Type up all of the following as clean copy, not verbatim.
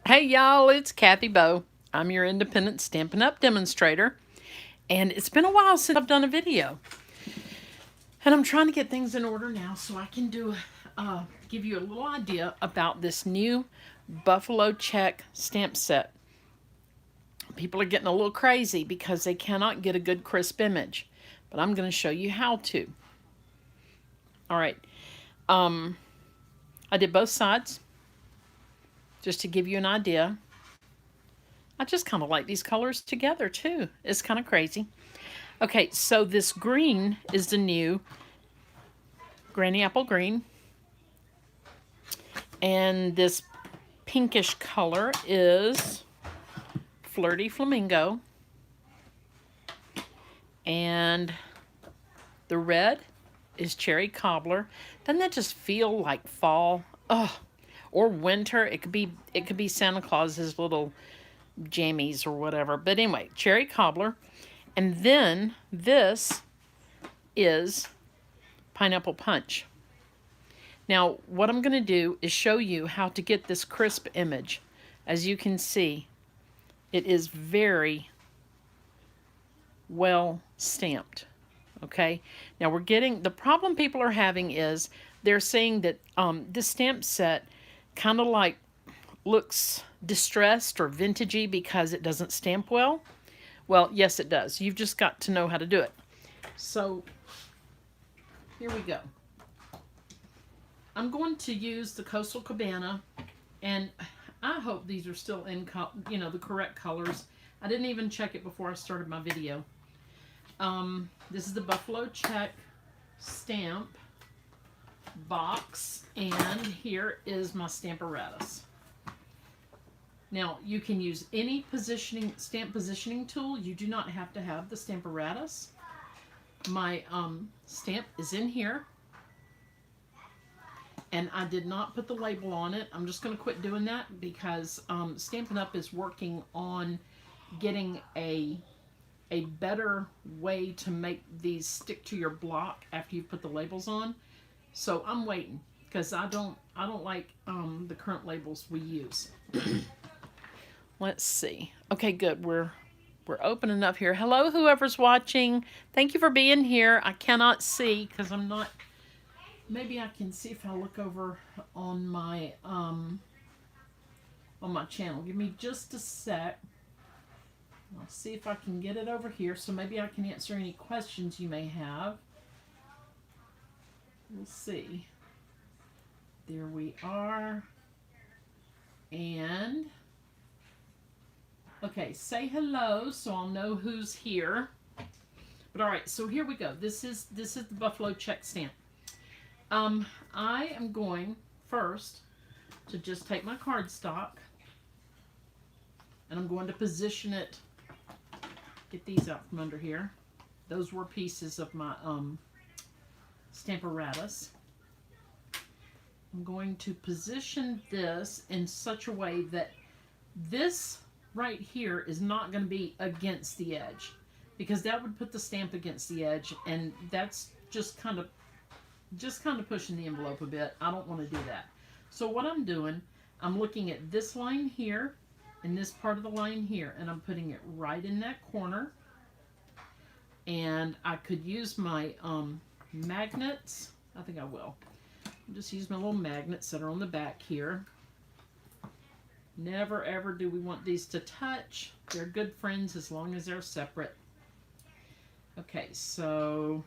Hey y'all, it's Kathy Bow. I'm your independent Stampin' Up demonstrator, and it's been a while since I've done a video. And I'm trying to get things in order now so I can give you a little idea about this new Buffalo Check stamp set. People are getting a little crazy because they cannot get a good crisp image, but I'm going to show you how to. All right, I did both sides just to give you an idea. I just kind of like these colors together too. It's kind of crazy. Okay, so this green is the new Granny Apple Green. And this pinkish color is Flirty Flamingo. And the red is Cherry Cobbler. Doesn't that just feel like fall? Oh, or winter. It could be Santa Claus's little jammies or whatever. But anyway, Cherry Cobbler. And then this is Pineapple Punch. Now, what I'm going to do is show you how to get this crisp image. As you can see, it is very well stamped. Okay, now we're getting, the problem people are having is they're saying that this stamp set kind of like looks distressed or vintagey because it doesn't stamp well. Well, yes, it does. You've just got to know how to do it. So here we go. I'm going to use the Coastal Cabana, and I hope these are still in, the correct colors. I didn't even check it before I started my video. This is the Buffalo Check stamp box, and here is my Stamparatus. Now, you can use any stamp positioning tool. You do not have to have the Stamparatus. My stamp is in here. And I did not put the label on it. I'm just going to quit doing that because Stampin' Up! Is working on getting a better way to make these stick to your block after you put the labels on. So I'm waiting because I don't like the current labels we use. Let's see. Okay, good. We're opening up here. Hello, whoever's watching. Thank you for being here. I cannot see because I'm not. Maybe I can see if I look over on my channel. Give me just a sec. I'll see if I can get it over here, so maybe I can answer any questions you may have. We'll see. There we are. And okay, say hello so I'll know who's here. But all right, so here we go. This is the Buffalo Check stamp. I am going first to just take my cardstock and I'm going to position it, get these out from under here. Those were pieces of my Stamparatus. I'm going to position this in such a way that this right here is not going to be against the edge, because that would put the stamp against the edge, and that's just kind of pushing the envelope a bit. I don't want to do that. So what I'm doing, I'm looking at this line here and this part of the line here, and I'm putting it right in that corner. And I could use my magnets. I think I will. I'll just use my little magnets that are on the back here. Never ever do we want these to touch. They're good friends as long as they're separate. Okay, so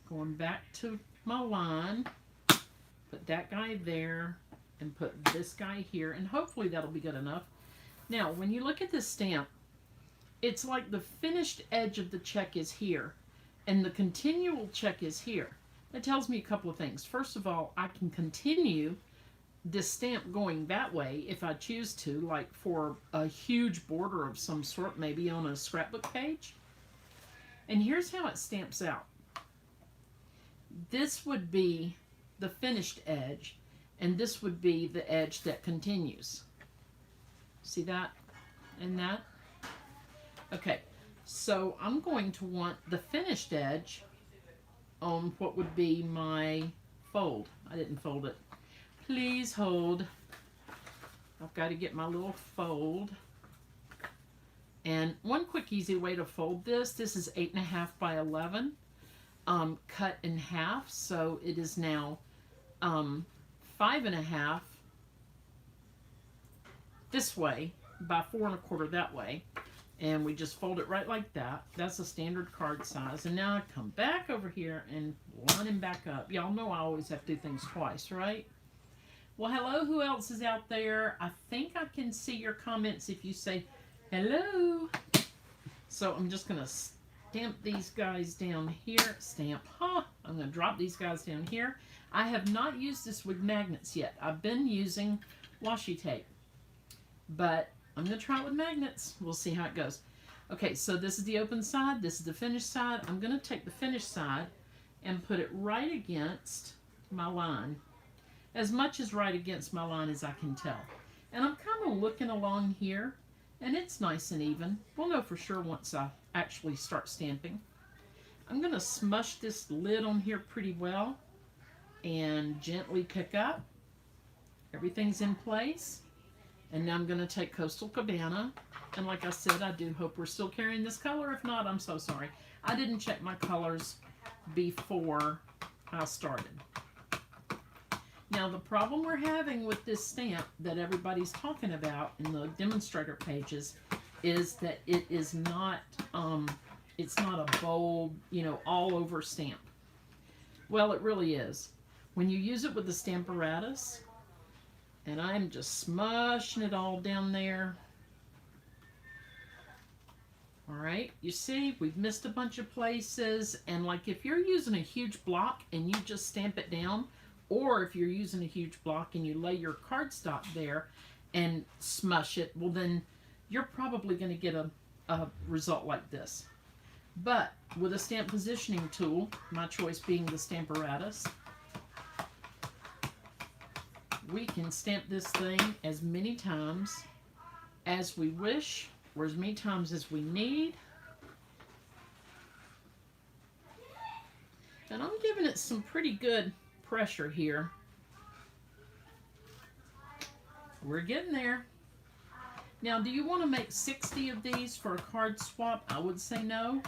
going back to my line, put that guy there and put this guy here, and hopefully that'll be good enough. Now, when you look at this stamp, it's like the finished edge of the check is here and the continual check is here. That tells me a couple of things. First of all, I can continue this stamp going that way if I choose to, like for a huge border of some sort, maybe on a scrapbook page. And here's how it stamps out. This would be the finished edge, and this would be the edge that continues. See that and that? Okay, so I'm going to want the finished edge on what would be my fold. I didn't fold it. Please hold. I've got to get my little fold. And one quick easy way to fold this, this is 8.5 by 11, cut in half. So it is now 5.5 this way by 4.25 that way. And we just fold it right like that. That's a standard card size. And now I come back over here and line him back up. Y'all know I always have to do things twice, right? Well, hello, who else is out there? I think I can see your comments if you say hello. So I'm just going to stamp these guys down here. Stamp, huh? I'm going to drop these guys down here. I have not used this with magnets yet. I've been using washi tape. But I'm going to try it with magnets. We'll see how it goes. Okay, so this is the open side. This is the finished side. I'm going to take the finished side and put it right against my line. As much as right against my line as I can tell. And I'm kind of looking along here, and it's nice and even. We'll know for sure once I actually start stamping. I'm going to smush this lid on here pretty well and gently pick up. Everything's in place. And now I'm going to take Coastal Cabana. And like I said, I do hope we're still carrying this color. If not, I'm so sorry. I didn't check my colors before I started. Now, the problem we're having with this stamp that everybody's talking about in the demonstrator pages is that it is not, it's not a bold, you know, all over stamp. Well, it really is. When you use it with the Stamparatus, and I'm just smushing it all down there. All right, you see, we've missed a bunch of places. And like if you're using a huge block and you just stamp it down, or if you're using a huge block and you lay your cardstock there and smush it, well then you're probably going to get a result like this. But with a stamp positioning tool, my choice being the Stamparatus, we can stamp this thing as many times as we wish, or as many times as we need. And I'm giving it some pretty good pressure here. We're getting there. Now, do you want to make 60 of these for a card swap? I would say no.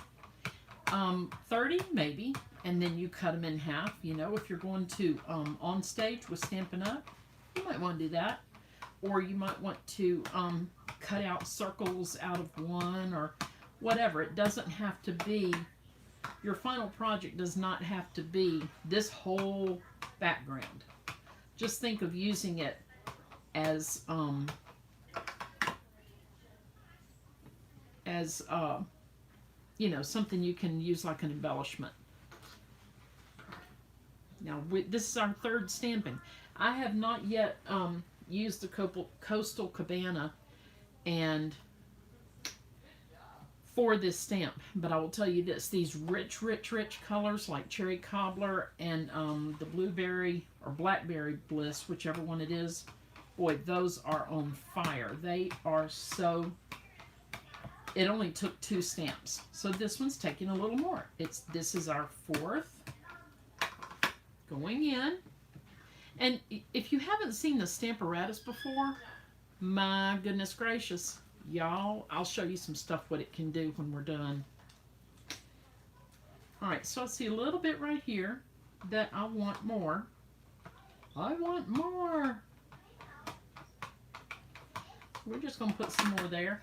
30 maybe, and then you cut them in half. You know, if you're going to on stage with Stampin' Up, you might want to do that. Or you might want to cut out circles out of one or whatever. It doesn't have to be, your final project does not have to be this whole background. Just think of using it as you know, something you can use like an embellishment. Now, this is our third stamping. I have not yet used the Coastal Cabana and for this stamp, but I will tell you this, these rich colors like Cherry Cobbler and the Blueberry or Blackberry Bliss, whichever one it is, boy, those are on fire. They are so, it only took 2 stamps. So this one's taking a little more. This is our 4th going in. And if you haven't seen the Stamparatus before, my goodness gracious, y'all, I'll show you some stuff what it can do when we're done. All right, so I see a little bit right here that I want more. I want more. We're just going to put some more there.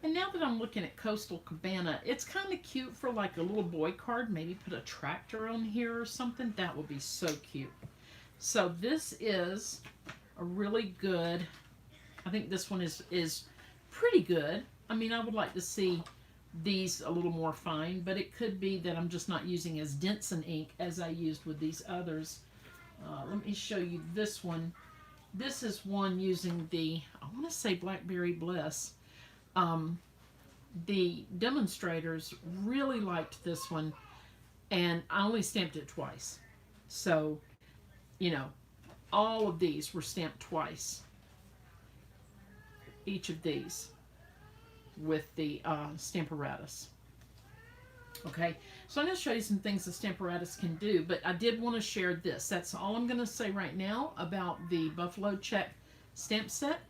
And now that I'm looking at Coastal Cabana, it's kind of cute for like a little boy card. Maybe put a tractor on here or something. That would be so cute. So this is a really good, I think this one is pretty good. I mean, I would like to see these a little more fine, but it could be that I'm just not using as dense an ink as I used with these others. Let me show you this one. This is one using the, I want to say Blackberry Bliss. The demonstrators really liked this one, and I only stamped it twice. So, you know, all of these were stamped twice. Each of these with the Stamparatus. Okay, so I'm going to show you some things the Stamparatus can do, but I did want to share this. That's all I'm going to say right now about the Buffalo Check stamp set.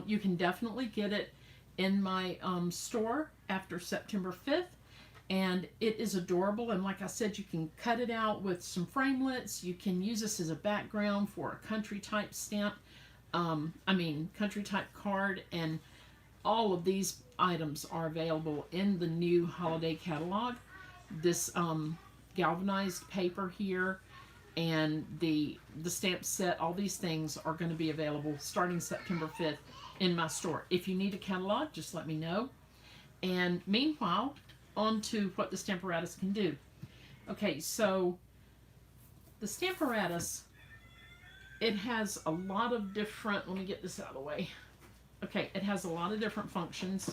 You can definitely get it in my store after September 5th, and it is adorable. And like I said, you can cut it out with some framelits. You can use this as a background for a country type stamp, country type card, and all of these items are available in the new holiday catalog. This galvanized paper here and the stamp set, all these things are going to be available starting September 5th in my store. If you need a catalog, just let me know. And meanwhile, on to what the Stamparatus can do. Okay, so the Stamparatus, it has a lot of different, let me get this out of the way. Okay, it has a lot of different functions.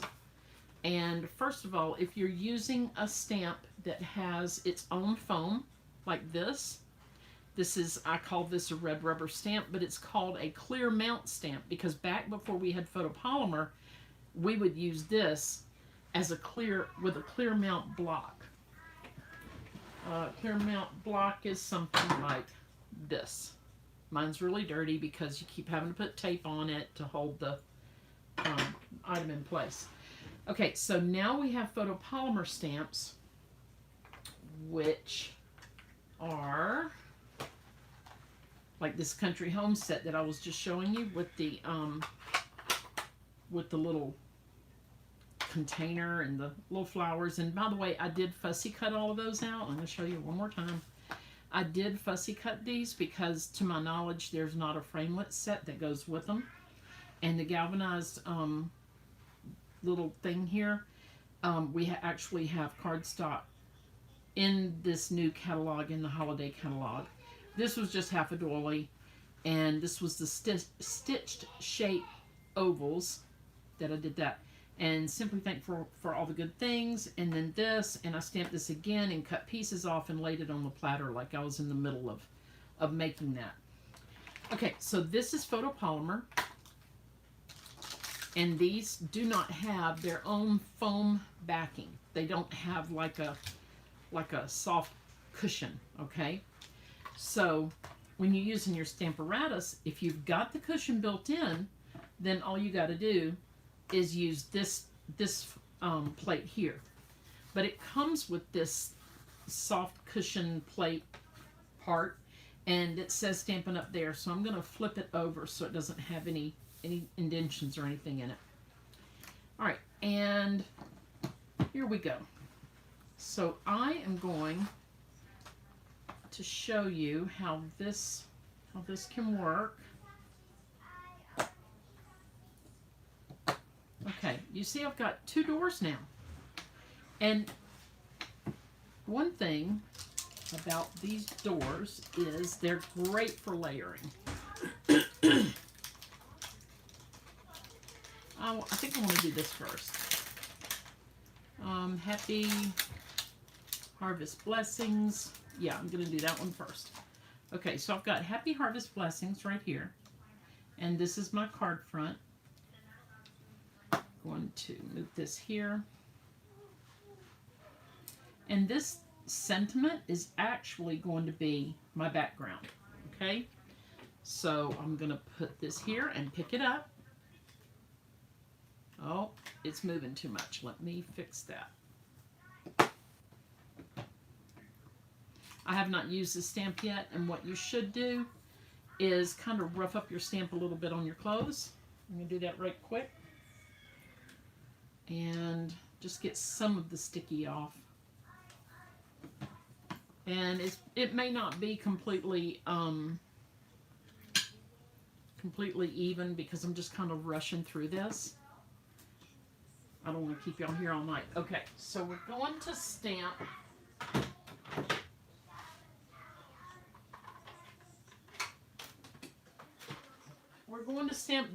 And first of all, if you're using a stamp that has its own foam, like this is, I call this a red rubber stamp, but it's called a clear mount stamp because back before we had photopolymer, we would use this as with a clear mount block. Clear mount block is something like this. Mine's really dirty because you keep having to put tape on it to hold the item in place. Okay, so now we have photopolymer stamps, which are like this country home set that I was just showing you with the little container and the little flowers. And by the way, I did fussy cut all of those out. I'm going to show you one more time. I did fussy cut these because, to my knowledge, there's not a framelit set that goes with them. And the galvanized little thing here, we actually have cardstock in this new catalog, in the holiday catalog. This was just half a doily, and this was the stitched shape ovals that I did that. And Simply Thankful for all the good things, and then this, and I stamped this again and cut pieces off and laid it on the platter like I was in the middle of making that. Okay, so this is photopolymer, and these do not have their own foam backing. They don't have like a soft cushion, okay? So when you're using your Stamparatus, if you've got the cushion built in, then all you got to do is use this plate here. But it comes with this soft cushion plate part, and it says Stampin' Up there, so I'm going to flip it over so it doesn't have any indentions or anything in it. All right, and here we go. So I am going to show you how this can work. Okay, you see I've got two doors now. And one thing about these doors is they're great for layering. I think I want to do this first. Happy Harvest Blessings. Yeah, I'm going to do that one first. Okay, so I've got Happy Harvest Blessings right here. And this is my card front. Going to move this here. And this sentiment is actually going to be my background. Okay? So I'm going to put this here and pick it up. Oh, it's moving too much. Let me fix that. I have not used this stamp yet, and what you should do is kind of rough up your stamp a little bit on your clothes. I'm going to do that right quick. And just get some of the sticky off. And it may not be completely even because I'm just kind of rushing through this. I don't want to keep y'all here all night. Okay, so we're going to stamp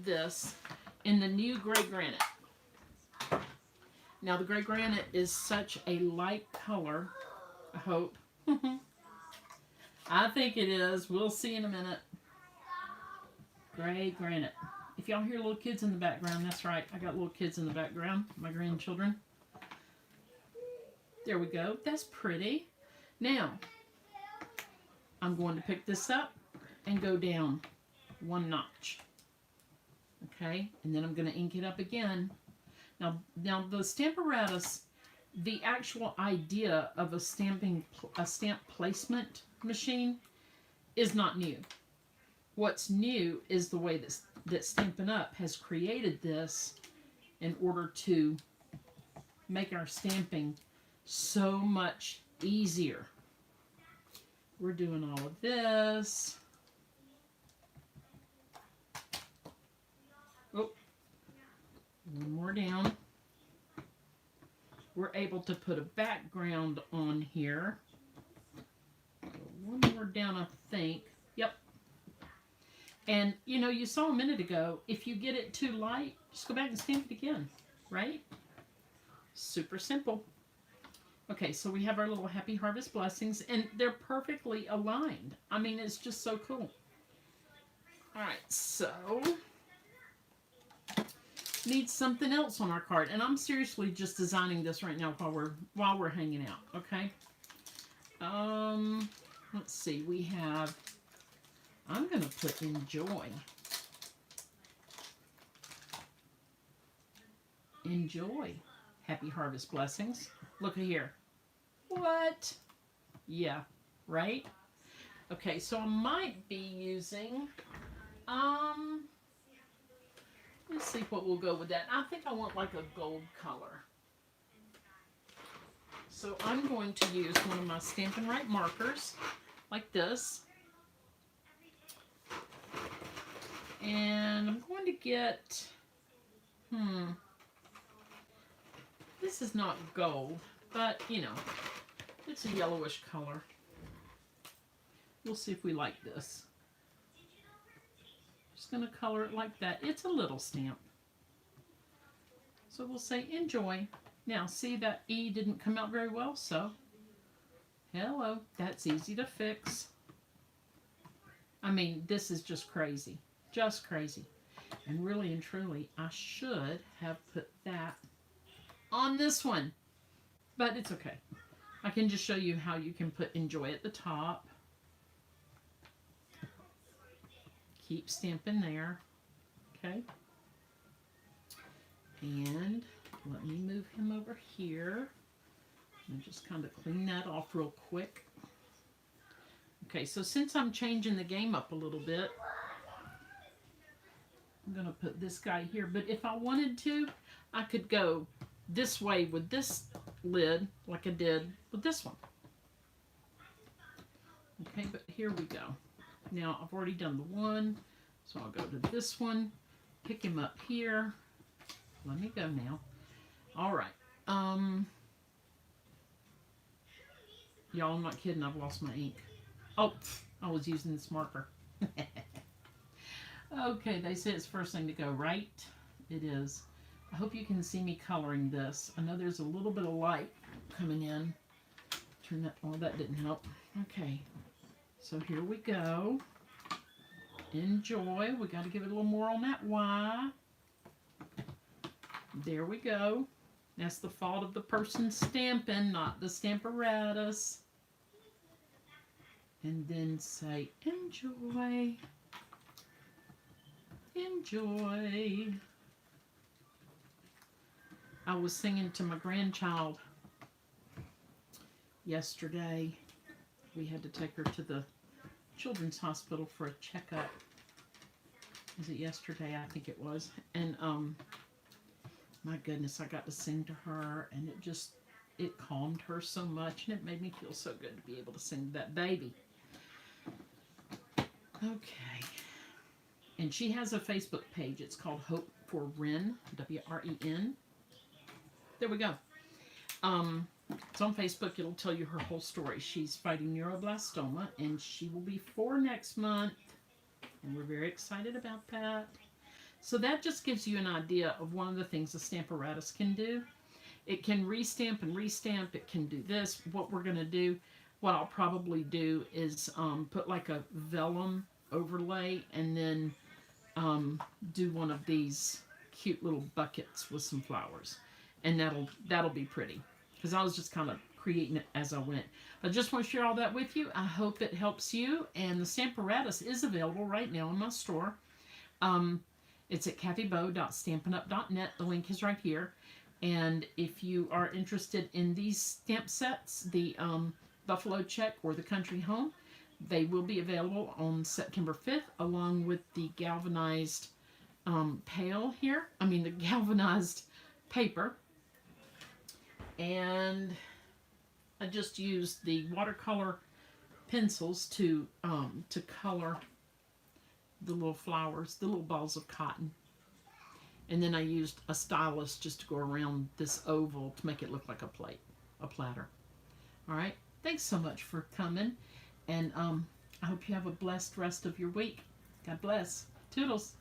this in the new gray granite. Now the gray granite is such a light color, I hope. I think it is. We'll see in a minute. Gray granite. If y'all hear little kids in the background, that's right. I got little kids in the background, my grandchildren. There we go. That's pretty. Now, I'm going to pick this up and go down one notch. Okay, and then I'm going to ink it up again. Now the Stamparatus, the actual idea of a stamp placement machine is not new. What's new is the way that Stampin' Up! Has created this in order to make our stamping so much easier. We're doing all of this. Oh, one more down. We're able to put a background on here. One more down, I think. Yep. And, you know, you saw a minute ago, if you get it too light, just go back and stamp it again, right? Super simple. Okay, so we have our little Happy Harvest blessings, and they're perfectly aligned. I mean, it's just so cool. All right, so need something else on our card, and I'm seriously just designing this right now while we're hanging out. Okay. Let's see. We have. I'm gonna put enjoy. Enjoy. Happy Harvest blessings. Look at here. What? Yeah, right? Okay, so I might be using, let's see what we'll go with that. I think I want like a gold color. So I'm going to use one of my Stampin' Right markers, like this. And I'm going to get, this is not gold, but, you know, it's a yellowish color. We'll see if we like this. Just going to color it like that. It's a little stamp. So we'll say enjoy. Now, see that E didn't come out very well, so hello. That's easy to fix. I mean, this is just crazy. Just crazy. And really and truly, I should have put that on this one. But it's okay. I can just show you how you can put enjoy at the top. Keep stamping there. Okay. And let me move him over here. And just kind of clean that off real quick. Okay, so since I'm changing the game up a little bit, I'm going to put this guy here. But if I wanted to, I could go this way with this lid like I did with this one. Okay, but here we go. Now, I've already done the one, so I'll go to this one, pick him up here. Let me go now. All right. Y'all, I'm not kidding. I've lost my ink. Oh, I was using this marker. Okay, they say it's first thing to go, right? It is. I hope you can see me coloring this. I know there's a little bit of light coming in. Turn that, oh, that didn't help. Okay, so here we go. Enjoy. We got to give it a little more on that Y. There we go. That's the fault of the person stamping, not the Stamparatus. And then say, enjoy. Enjoy. I was singing to my grandchild yesterday. We had to take her to the children's hospital for a checkup. Was it yesterday? I think it was. And my goodness, I got to sing to her, and it calmed her so much, and it made me feel so good to be able to sing to that baby. Okay. And she has a Facebook page. It's called Hope for Wren, W-R-E-N. There we go. It's on Facebook. It'll tell you her whole story. She's fighting neuroblastoma, and she will be 4 next month. And we're very excited about that. So that just gives you an idea of one of the things the Stamparatus can do. It can restamp and restamp. It can do this. What we're going to do, what I'll probably do is put like a vellum overlay and then do one of these cute little buckets with some flowers. And that'll be pretty. Because I was just kind of creating it as I went. I just want to share all that with you. I hope it helps you. And the Stamparatus is available right now in my store. It's at catheybeau.stampinup.net. The link is right here. And if you are interested in these stamp sets, the Buffalo Check or the Country Home, they will be available on September 5th, along with the galvanized pail here. I mean, the galvanized paper. And I just used the watercolor pencils to color the little flowers, the little balls of cotton. And then I used a stylus just to go around this oval to make it look like a plate, a platter. All right. Thanks so much for coming. And I hope you have a blessed rest of your week. God bless. Toodles.